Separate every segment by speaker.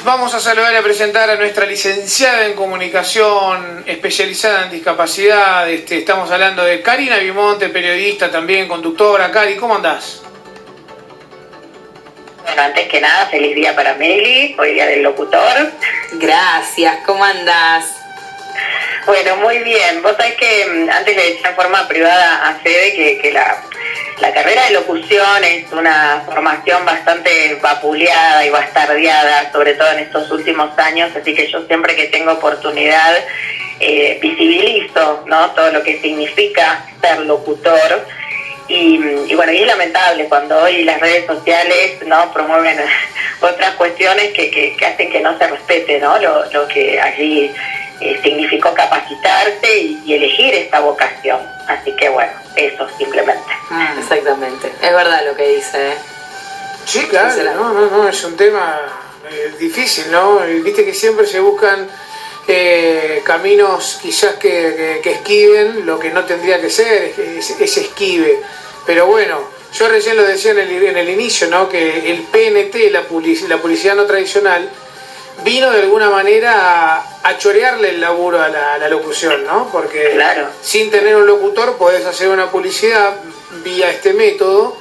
Speaker 1: Vamos a saludar y a presentar a nuestra licenciada en comunicación especializada en discapacidad. Estamos hablando de Karina Bimonte, periodista también, conductora. Cari, ¿cómo andás?
Speaker 2: Bueno, antes que nada, feliz día para Meli, hoy día del locutor.
Speaker 3: Gracias, ¿cómo andás?
Speaker 2: Bueno, muy bien. Vos sabés que antes le decía en forma privada a Fede que la carrera de locución es una formación bastante vapuleada y bastardeada, sobre todo en estos últimos años, así que yo siempre que tengo oportunidad visibilizo, ¿no?, todo lo que significa ser locutor. Y bueno, y es lamentable cuando hoy las redes sociales, ¿no?, promueven otras cuestiones que hacen que no se respete, ¿no?, lo que allí significó capacitarse y elegir esta vocación. Así que bueno, eso simplemente.
Speaker 3: Exactamente, es verdad lo que dice, ¿eh?
Speaker 1: Sí, claro, no, es un tema difícil, ¿no? Viste que siempre se buscan caminos quizás que esquiven lo que no tendría que ser, es esquive. Pero bueno, yo recién lo decía en el inicio, ¿no?, que el PNT, la publicidad no tradicional, vino de alguna manera a chorearle el laburo a la locución, ¿no? Porque claro, sin tener un locutor podés hacer una publicidad vía este método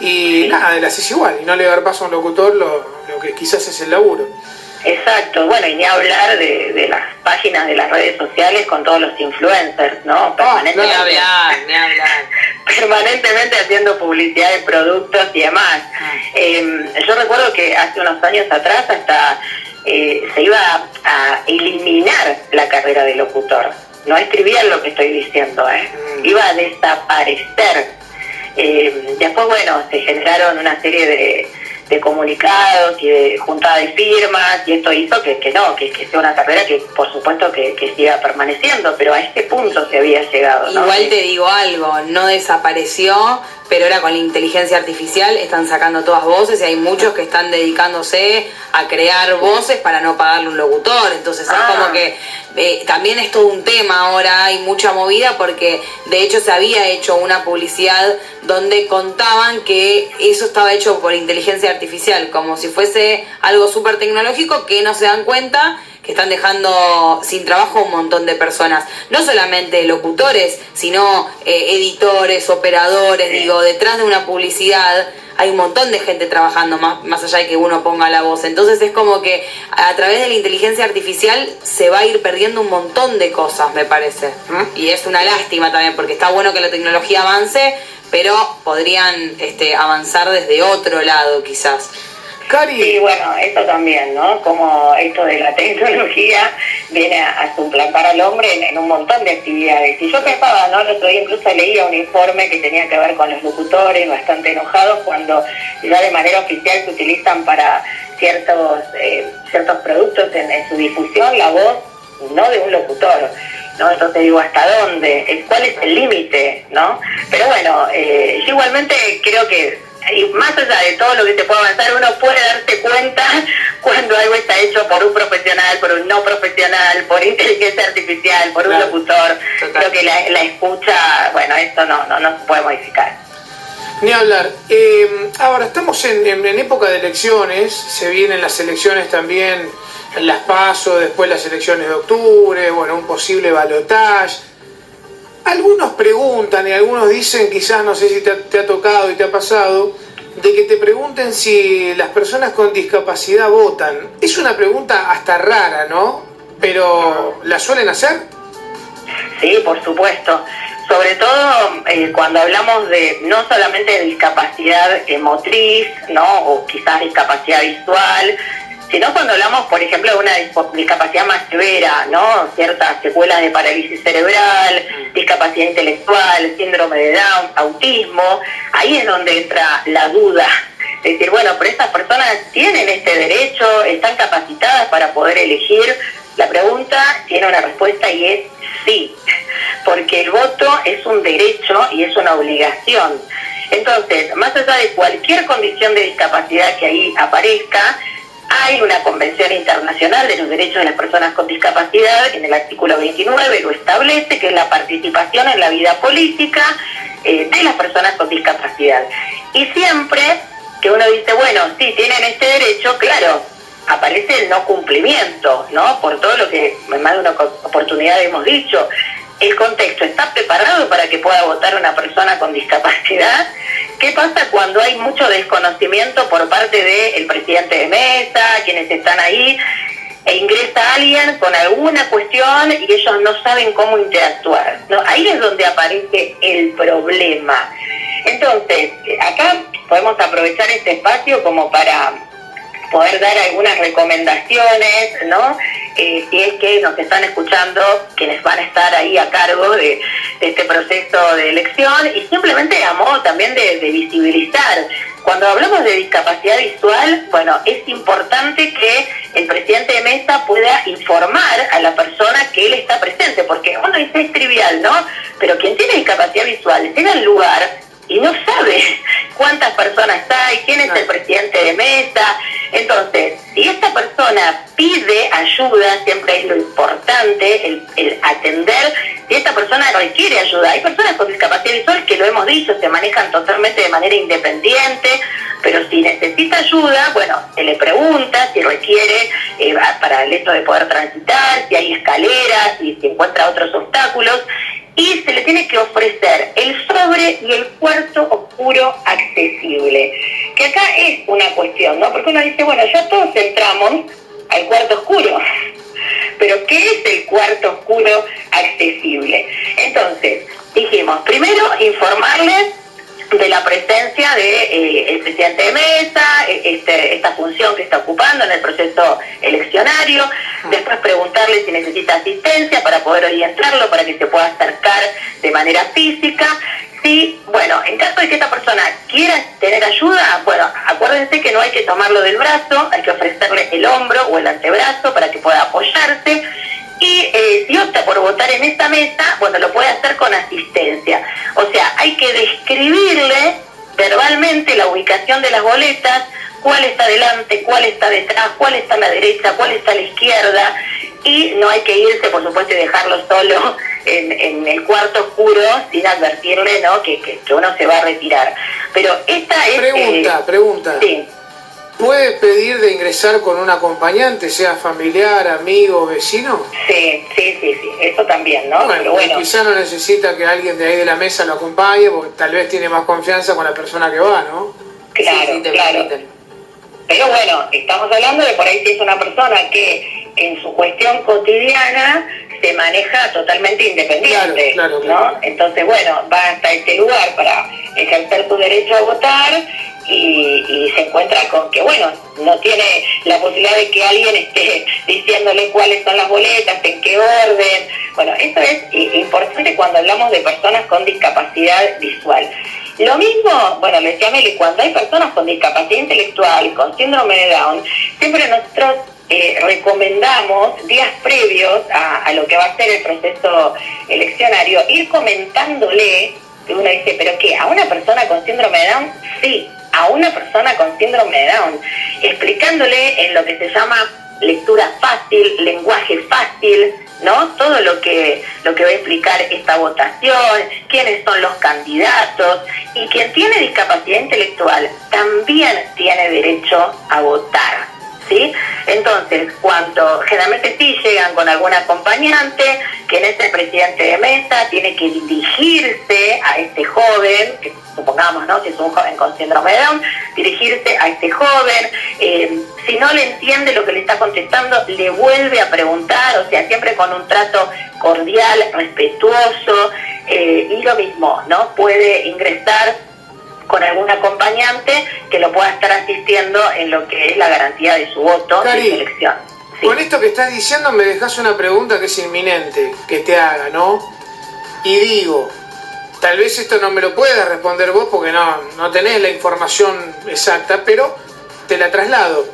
Speaker 1: y sí, nada, le haces igual y no le dar paso a un locutor lo que quizás es el laburo.
Speaker 2: Exacto, bueno, y ni hablar de las páginas de las redes sociales con todos los influencers, ¿no? Permanentemente,
Speaker 3: ni hablar.
Speaker 2: Permanentemente haciendo publicidad de productos y demás. Yo recuerdo que hace unos años atrás hasta se iba a eliminar la carrera de locutor. No escribían lo que estoy diciendo, iba a desaparecer. Después, bueno, se generaron una serie de comunicados y de juntada de firmas, y esto hizo que sea una carrera que por supuesto que siga permaneciendo, pero a este punto se había llegado, ¿no?
Speaker 3: Igual te digo algo, no desapareció, pero ahora con la inteligencia artificial están sacando todas voces y hay muchos que están dedicándose a crear voces para no pagarle un locutor, entonces es como que también es todo un tema ahora, hay mucha movida porque de hecho se había hecho una publicidad donde contaban que eso estaba hecho por inteligencia artificial, como si fuese algo súper tecnológico, que no se dan cuenta que están dejando sin trabajo un montón de personas, no solamente locutores, sino editores, operadores, digo, detrás de una publicidad hay un montón de gente trabajando más allá de que uno ponga la voz, entonces es como que a través de la inteligencia artificial se va a ir perdiendo un montón de cosas, me parece, y es una lástima también, porque está bueno que la tecnología avance, pero podrían avanzar desde otro lado quizás.
Speaker 1: Cari.
Speaker 2: Sí, bueno, eso también, ¿no? Como esto de la tecnología viene a suplantar al hombre en un montón de actividades. Y yo pensaba, ¿no? El otro día incluso leía un informe que tenía que ver con los locutores, bastante enojados cuando ya de manera oficial se utilizan para ciertos productos en su difusión la voz, no de un locutor, ¿no? Entonces digo, ¿hasta dónde? ¿Cuál es el límite, no? Pero bueno, yo igualmente creo que y más allá de todo lo que se puede avanzar, uno puede darse cuenta cuando algo está hecho por un profesional, por un no profesional, por inteligencia artificial, por un locutor. Creo que la escucha, bueno, esto no se puede modificar.
Speaker 1: Ni hablar. Ahora, estamos en época de elecciones, se vienen las elecciones también, las PASO, después las elecciones de octubre, bueno, un posible balotaje. Algunos preguntan y algunos dicen, quizás no sé si te ha tocado y te ha pasado, de que te pregunten si las personas con discapacidad votan. Es una pregunta hasta rara, ¿no? Pero ¿la suelen hacer?
Speaker 2: Sí, por supuesto. Sobre todo cuando hablamos de no solamente de discapacidad motriz, ¿no?, o quizás discapacidad visual, sino cuando hablamos, por ejemplo, de una discapacidad más severa, ¿no? Ciertas secuelas de parálisis cerebral, discapacidad intelectual, síndrome de Down, autismo, ahí es donde entra la duda. Es decir, bueno, pero estas personas tienen este derecho, están capacitadas para poder elegir. La pregunta tiene una respuesta y es sí, porque el voto es un derecho y es una obligación. Entonces, más allá de cualquier condición de discapacidad que ahí aparezca, hay una Convención Internacional de los Derechos de las Personas con Discapacidad, en el artículo 29 lo establece, que es la participación en la vida política de las personas con discapacidad. Y siempre que uno dice, bueno, sí, tienen este derecho, claro, aparece el no cumplimiento, ¿no? Por todo lo que en más de una oportunidad hemos dicho. ¿El contexto está preparado para que pueda votar una persona con discapacidad? ¿Qué pasa cuando hay mucho desconocimiento por parte del presidente de mesa, quienes están ahí, e ingresa alguien con alguna cuestión y ellos no saben cómo interactuar, ¿no? Ahí es donde aparece el problema. Entonces, acá podemos aprovechar este espacio como para poder dar algunas recomendaciones, ¿no? Si es que nos están escuchando quienes van a estar ahí a cargo de este proceso de elección, y simplemente a modo también de visibilizar. Cuando hablamos de discapacidad visual, bueno, es importante que el presidente de mesa pueda informar a la persona que él está presente, porque uno dice es trivial, ¿no? Pero quien tiene discapacidad visual llega al lugar y no sabe cuántas personas hay, quién es el presidente de mesa. Entonces, si esta persona pide ayuda, siempre es lo importante, el atender. Si esta persona requiere ayuda, hay personas con discapacidad visual que lo hemos dicho, se manejan totalmente de manera independiente, pero si necesita ayuda, bueno, se le pregunta si requiere para el hecho de poder transitar, si hay escaleras, si se encuentra otros obstáculos, y se le tiene que ofrecer el sobre y el cuarto oscuro accesible. Que acá es una cuestión, ¿no? Porque uno dice, bueno, ya todos entramos al cuarto oscuro, pero ¿qué es el cuarto oscuro accesible? Entonces, dijimos, primero informarles de la presencia del presidente de mesa, esta función que está ocupando en el proceso eleccionario, después preguntarle si necesita asistencia para poder orientarlo, para que se pueda acercar de manera física. Sí, bueno, en caso de que esta persona quiera tener ayuda, bueno, acuérdense que no hay que tomarlo del brazo, hay que ofrecerle el hombro o el antebrazo para que pueda apoyarse. Y si opta por votar en esta mesa, bueno, lo puede hacer con asistencia. O sea, hay que describirle verbalmente la ubicación de las boletas, cuál está adelante, cuál está detrás, cuál está a la derecha, cuál está a la izquierda, y no hay que irse, por supuesto, y dejarlo solo en el cuarto oscuro sin advertirle, ¿no?, que uno se va a retirar. Pero esta es...
Speaker 1: Pregunta.
Speaker 2: Sí.
Speaker 1: ¿Puede pedir de ingresar con un acompañante, sea familiar, amigo, vecino?
Speaker 2: Sí, eso también, ¿no?
Speaker 1: Bueno,
Speaker 2: pero bueno,
Speaker 1: quizá no necesita que alguien de ahí de la mesa lo acompañe, porque tal vez tiene más confianza con la persona que va, ¿no?
Speaker 2: claro,
Speaker 3: Sí, te
Speaker 2: claro.
Speaker 3: permiten.
Speaker 2: Pero bueno, estamos hablando de por ahí si es una persona que en su cuestión cotidiana se maneja totalmente independiente,
Speaker 1: Claro.
Speaker 2: ¿no? Entonces, bueno, va hasta este lugar para ejercer su derecho a votar y se encuentra con que, bueno, no tiene la posibilidad de que alguien esté diciéndole cuáles son las boletas, en qué orden. Bueno, eso es importante cuando hablamos de personas con discapacidad visual. Lo mismo, bueno, le decía Meli, cuando hay personas con discapacidad intelectual, con síndrome de Down, siempre nosotros recomendamos días previos a lo que va a ser el proceso eleccionario, ir comentándole, que uno dice, ¿pero qué? ¿A una persona con síndrome de Down? Sí, a una persona con síndrome de Down, explicándole en lo que se llama lectura fácil, lenguaje fácil, ¿no? Todo lo que va a explicar esta votación, quiénes son los candidatos, y quien tiene discapacidad intelectual también tiene derecho a votar, ¿sí? Entonces, cuando generalmente sí llegan con algún acompañante, quien es el presidente de mesa, tiene que dirigirse a este joven, que supongamos, ¿no?, si es un joven con síndrome de Down, dirigirse a este joven. Si no le entiende lo que le está contestando, le vuelve a preguntar, o sea, siempre con un trato cordial, respetuoso, y lo mismo, ¿no? Puede ingresar con algún acompañante que lo pueda estar asistiendo en lo que es la garantía de su voto de su elección. Sí.
Speaker 1: Con esto que estás diciendo me dejas una pregunta que es inminente que te haga, ¿no? Y digo, tal vez esto no me lo puedas responder vos porque no tenés la información exacta, pero te la traslado.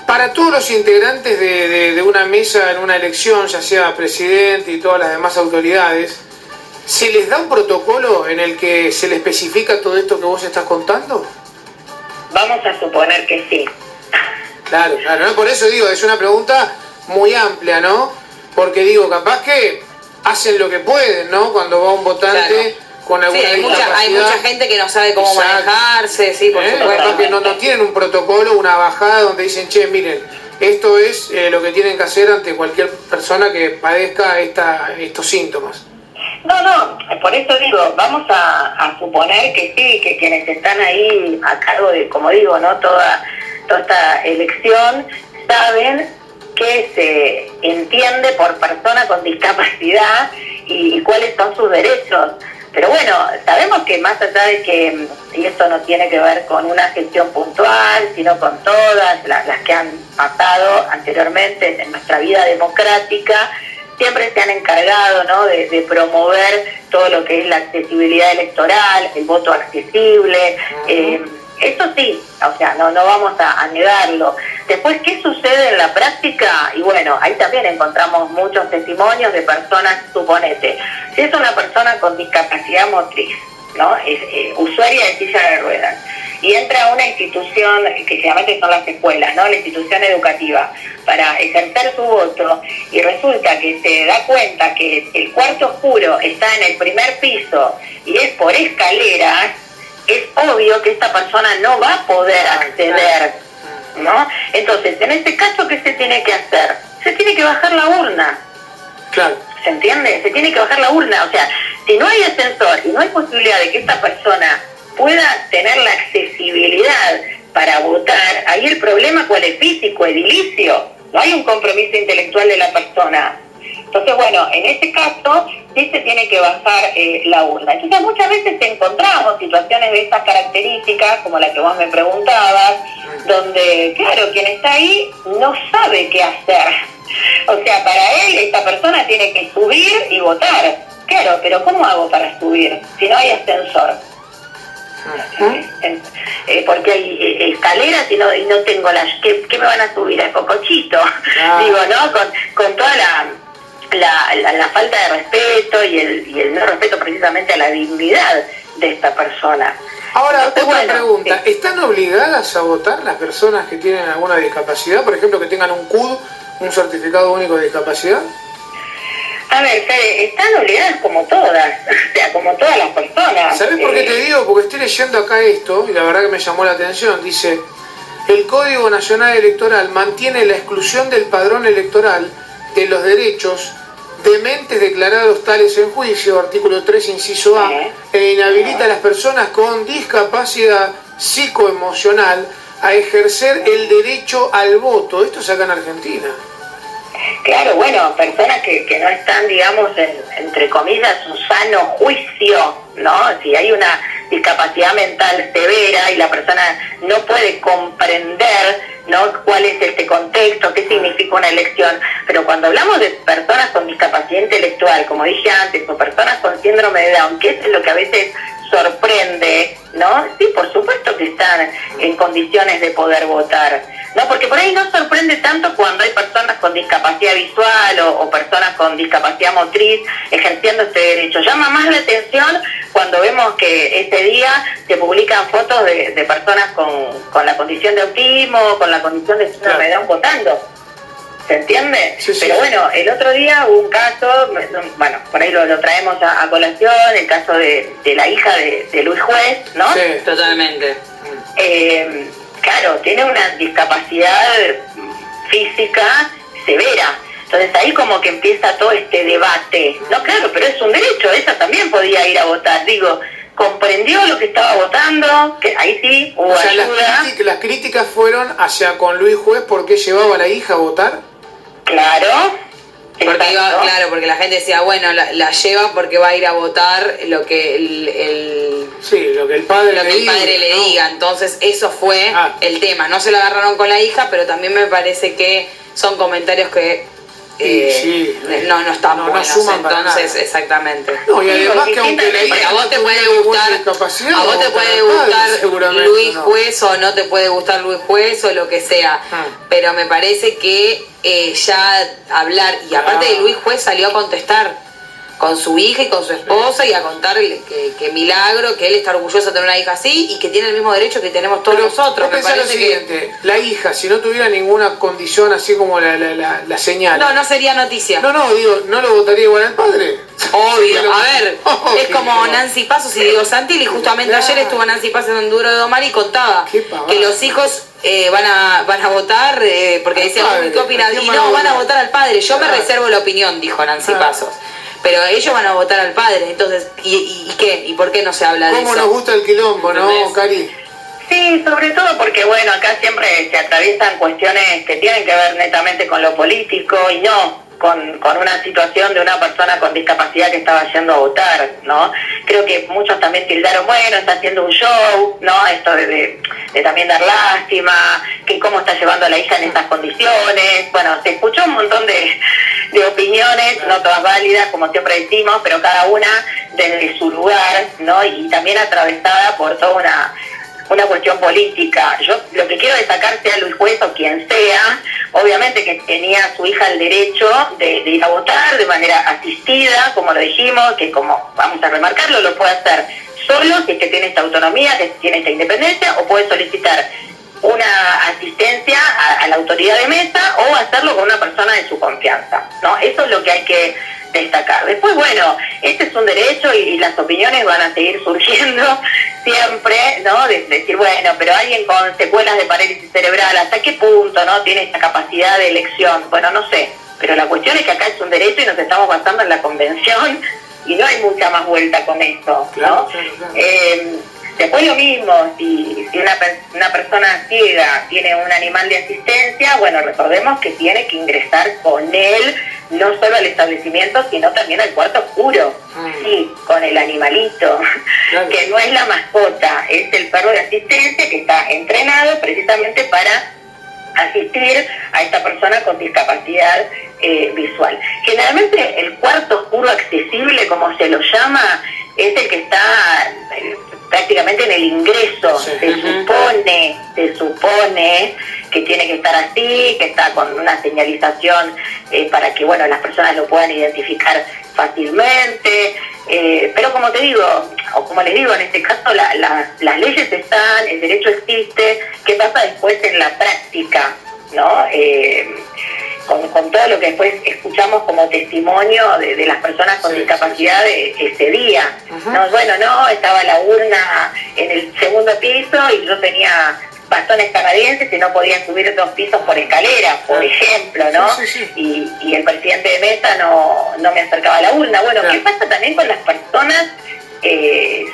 Speaker 1: Para todos los integrantes de una mesa en una elección, ya sea presidente y todas las demás autoridades, ¿se les da un protocolo en el que se le especifica todo esto que vos estás contando?
Speaker 2: Vamos a suponer que sí.
Speaker 1: Claro, ¿no? Por eso digo, es una pregunta muy amplia, ¿no? Porque digo, capaz que hacen lo que pueden, ¿no? Cuando va un votante con alguna
Speaker 3: hay
Speaker 1: discapacidad.
Speaker 3: mucha gente que no sabe cómo
Speaker 1: Exacto.
Speaker 3: manejarse, sí, por supuesto.
Speaker 1: Capaz que no tienen un protocolo, una bajada donde dicen, che, miren, esto es lo que tienen que hacer ante cualquier persona que padezca estos síntomas.
Speaker 2: No, por eso digo, vamos a suponer que sí, que quienes están ahí a cargo de, como digo, ¿no? Toda esta elección, saben que se entiende por persona con discapacidad y cuáles son sus derechos. Pero bueno, sabemos que más allá de que, y esto no tiene que ver con una gestión puntual, sino con todas las que han pasado anteriormente en nuestra vida democrática, siempre se han encargado, ¿no?, de promover todo lo que es la accesibilidad electoral, el voto accesible. Eso sí, o sea, no vamos a negarlo. Después, ¿qué sucede en la práctica? Y bueno, ahí también encontramos muchos testimonios de personas, suponete, si es una persona con discapacidad motriz, ¿no? Es usuaria de silla de ruedas, y entra a una institución que generalmente son las escuelas, ¿no?, la institución educativa, para ejercer su voto, y resulta que se da cuenta que el cuarto oscuro está en el primer piso y es por escaleras, es obvio que esta persona no va a poder acceder, ¿no? Entonces, en este caso, ¿qué se tiene que hacer? Se tiene que bajar la urna.
Speaker 1: Claro.
Speaker 2: ¿Se entiende? Se tiene que bajar la urna. O sea, si no hay ascensor y no hay posibilidad de que esta persona pueda tener la accesibilidad para votar, ahí el problema, ¿cuál es? Físico, edilicio. No hay un compromiso intelectual de la persona. Entonces, bueno, en este caso sí se tiene que bajar la urna. Entonces, muchas veces encontramos situaciones de estas características, como la que vos me preguntabas, donde, claro, quien está ahí no sabe qué hacer. O sea, para él, esta persona tiene que subir y votar. Claro, pero ¿cómo hago para subir si no hay ascensor? Porque hay escaleras y no tengo las... ¿Qué me van a subir? ¿Al cocochito? Digo, ¿no? Con toda la falta de respeto y el no respeto precisamente a la dignidad de esta persona.
Speaker 1: Ahora,
Speaker 2: Entonces,
Speaker 1: otra
Speaker 2: bueno,
Speaker 1: pregunta.
Speaker 2: sí.
Speaker 1: ¿Están obligadas a votar las personas que tienen alguna discapacidad? Por ejemplo, que tengan un CUD, un certificado único de discapacidad.
Speaker 2: A ver, Fede, están obligadas como todas, o sea, como todas las personas.
Speaker 1: ¿Sabés por qué te digo? Porque estoy leyendo acá esto, y la verdad que me llamó la atención. Dice, el Código Nacional Electoral mantiene la exclusión del padrón electoral de los derechos de mentes declarados tales en juicio, artículo 3, inciso A, e inhabilita a las personas con discapacidad psicoemocional a ejercer el derecho al voto. Esto es acá en Argentina.
Speaker 2: Claro, bueno, personas que no están, digamos, entre comillas, un sano juicio, ¿no? Si hay una discapacidad mental severa y la persona no puede comprender, ¿no?, cuál es este contexto, qué significa una elección. Pero cuando hablamos de personas con discapacidad intelectual, como dije antes, o personas con síndrome de Down, que es lo que a veces sorprende, ¿no? Sí, por supuesto que están en condiciones de poder votar, ¿no? Porque por ahí no sorprende tanto cuando hay personas con discapacidad visual o personas con discapacidad motriz ejerciendo este derecho. Llama más la atención cuando vemos que ese día se publican fotos de personas con la condición de autismo, con la condición de síndrome de Down votando. ¿Se entiende?
Speaker 1: Sí, sí.
Speaker 2: Pero bueno, el otro día hubo un caso, bueno, por ahí lo traemos a colación, el caso de la hija de Luis Juez, ¿no?
Speaker 1: Sí.
Speaker 3: Totalmente.
Speaker 2: Claro, tiene una discapacidad física severa. Entonces ahí como que empieza todo este debate. No, claro, pero es un derecho, esa también podía ir a votar. Digo, comprendió lo que estaba votando, que ahí sí hubo
Speaker 1: O sea,
Speaker 2: ayuda.
Speaker 1: las críticas fueron hacia con Luis Juez porque llevaba a la hija a votar.
Speaker 2: Claro.
Speaker 3: Porque
Speaker 2: exacto.
Speaker 3: claro, porque la gente decía, bueno, la lleva porque va a ir a votar lo que
Speaker 1: Sí, lo que el padre
Speaker 3: lo que el padre le
Speaker 2: ¿no?
Speaker 3: diga. Entonces eso fue el tema. No se lo agarraron con la hija, pero también me parece que son comentarios que no están
Speaker 1: no
Speaker 3: buenos.
Speaker 1: suman para
Speaker 3: Entonces,
Speaker 1: nada.
Speaker 3: exactamente.
Speaker 1: No, y además que aunque la
Speaker 3: Porque
Speaker 1: hija
Speaker 3: a vos te
Speaker 1: no
Speaker 3: puede
Speaker 1: tuviera
Speaker 3: gustar,
Speaker 1: ninguna discapacidad,
Speaker 3: a vos te
Speaker 1: no
Speaker 3: puede
Speaker 1: para el
Speaker 3: gustar
Speaker 1: padre, seguramente,
Speaker 3: Luis
Speaker 1: no.
Speaker 3: Juez o no te puede gustar Luis Juez o lo que sea, pero me parece que ya hablar, y aparte de Luis Juez salió a contestar con su hija y con su esposa y a contarle que milagro, que él está orgulloso de tener una hija así y que tiene el mismo derecho que tenemos todos nosotros. Me
Speaker 1: Pensá lo
Speaker 3: parece
Speaker 1: siguiente, la hija, si no tuviera ninguna condición así como la señal.
Speaker 3: no sería noticia.
Speaker 1: No, digo, ¿no lo votaría igual al padre?
Speaker 3: Obvio, a ver, es como
Speaker 1: no.
Speaker 3: Nancy Pasos y Diego Santilli, justamente
Speaker 1: Claro.
Speaker 3: ayer estuvo Nancy Pasos en un Duro de Domar y contaba
Speaker 1: Qué pavada.
Speaker 3: que los hijos van a votar, porque decían,
Speaker 1: padre.
Speaker 3: ¿qué opinas?
Speaker 1: ¿A quién
Speaker 3: Y
Speaker 1: van a
Speaker 3: no, van a
Speaker 1: votar?
Speaker 3: votar al padre, yo me
Speaker 1: Claro.
Speaker 3: reservo la opinión, dijo Nancy
Speaker 1: Claro.
Speaker 3: Pasos. Pero ellos van a votar al padre, entonces, ¿y qué? ¿Y por qué no se habla de eso?
Speaker 1: ¿Cómo nos gusta el quilombo, no,
Speaker 3: ¿Entendés?
Speaker 1: Cari?
Speaker 2: Sí, sobre todo porque, bueno, acá siempre se atraviesan cuestiones que tienen que ver netamente con lo político y no con una situación de una persona con discapacidad que estaba yendo a votar, ¿no? Creo que muchos también tildaron, bueno, está haciendo un show, ¿no? Esto de también dar lástima, que cómo está llevando a la hija en estas condiciones. Bueno, se escuchó un montón de opiniones, no todas válidas, como siempre decimos, pero cada una desde su lugar, ¿no? Y también atravesada por toda una cuestión política. Yo lo que quiero destacar, sea Luis Juez o quien sea, obviamente que tenía a su hija el derecho de ir a votar de manera asistida, como lo dijimos, que como vamos a remarcarlo, lo puede hacer solo, si es que tiene esta autonomía, que tiene esta independencia, o puede solicitar una asistencia a la autoridad de mesa o hacerlo con una persona de su confianza, ¿no? Eso es lo que hay que destacar. Después, bueno, este es un derecho y las opiniones van a seguir surgiendo siempre, ¿no? De decir, bueno, pero alguien con secuelas de parálisis cerebral, ¿hasta qué punto, no tiene esta capacidad de elección? Bueno, no sé, pero la cuestión es que acá es un derecho y nos estamos basando en la convención y no hay mucha más vuelta con esto, ¿no?
Speaker 1: Claro.
Speaker 2: Después lo mismo, si una persona ciega tiene un animal de asistencia, bueno, recordemos que tiene que ingresar con él, no solo al establecimiento, sino también al cuarto oscuro, sí, con el animalito,
Speaker 1: Claro.
Speaker 2: que no es la mascota, es el perro de asistencia que está entrenado precisamente para asistir a esta persona con discapacidad visual. Generalmente el cuarto oscuro accesible, como se lo llama, es el que está prácticamente en el ingreso.
Speaker 1: Sí.
Speaker 2: Se supone que tiene que estar así, que está con una señalización para que, bueno, las personas lo puedan identificar fácilmente, pero como te digo, o como les digo, en este caso las leyes están, el derecho existe. ¿Qué pasa después en la práctica, no? Con todo lo que después escuchamos como testimonio de las personas con discapacidad ese día. No, bueno, no, estaba la urna en el segundo piso y yo tenía bastones canadienses y no podía subir 2 pisos por escalera, por ejemplo, ¿no?
Speaker 1: Sí.
Speaker 2: Y el presidente de mesa no me acercaba a la urna. Bueno, ¿qué pasa también con las personas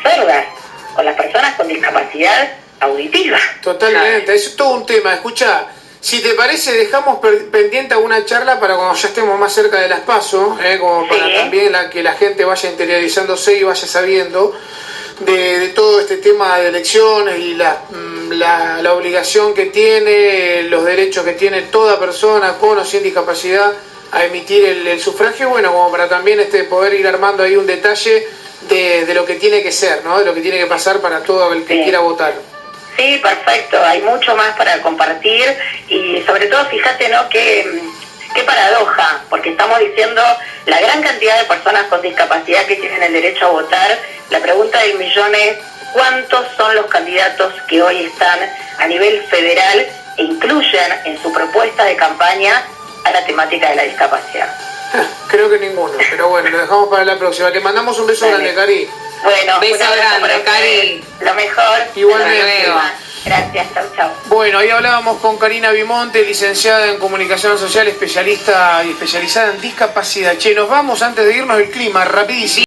Speaker 2: sordas, con las personas con discapacidad auditiva?
Speaker 1: Totalmente, eso es todo un tema. Escucha, si te parece, dejamos pendiente alguna charla para cuando ya estemos más cerca de las PASO, como para también que la gente vaya interiorizándose y vaya sabiendo de todo este tema de elecciones y la obligación que tiene, los derechos que tiene toda persona con o sin discapacidad a emitir el sufragio, bueno, como para también poder ir armando ahí un detalle de lo que tiene que ser, ¿no? De lo que tiene que pasar para todo el que quiera votar.
Speaker 2: Sí, perfecto, hay mucho más para compartir y sobre todo fíjate, ¿no? Qué paradoja, porque estamos diciendo la gran cantidad de personas con discapacidad que tienen el derecho a votar. La pregunta del millón es, ¿cuántos son los candidatos que hoy están a nivel federal e incluyen en su propuesta de campaña a la temática de la discapacidad?
Speaker 1: Creo que ninguno, pero bueno, lo dejamos para la próxima. Te mandamos un beso grande, Cari.
Speaker 2: Bueno,
Speaker 3: beso
Speaker 2: un abrazo
Speaker 3: grande,
Speaker 2: para ustedes.
Speaker 3: Cari.
Speaker 2: Lo mejor.
Speaker 1: Igualmente.
Speaker 2: Gracias, chau.
Speaker 1: Bueno, ahí hablábamos con Karina Bimonte, licenciada en Comunicación Social, especialista y especializada en discapacidad. Che, nos vamos antes de irnos el clima, rapidísimo.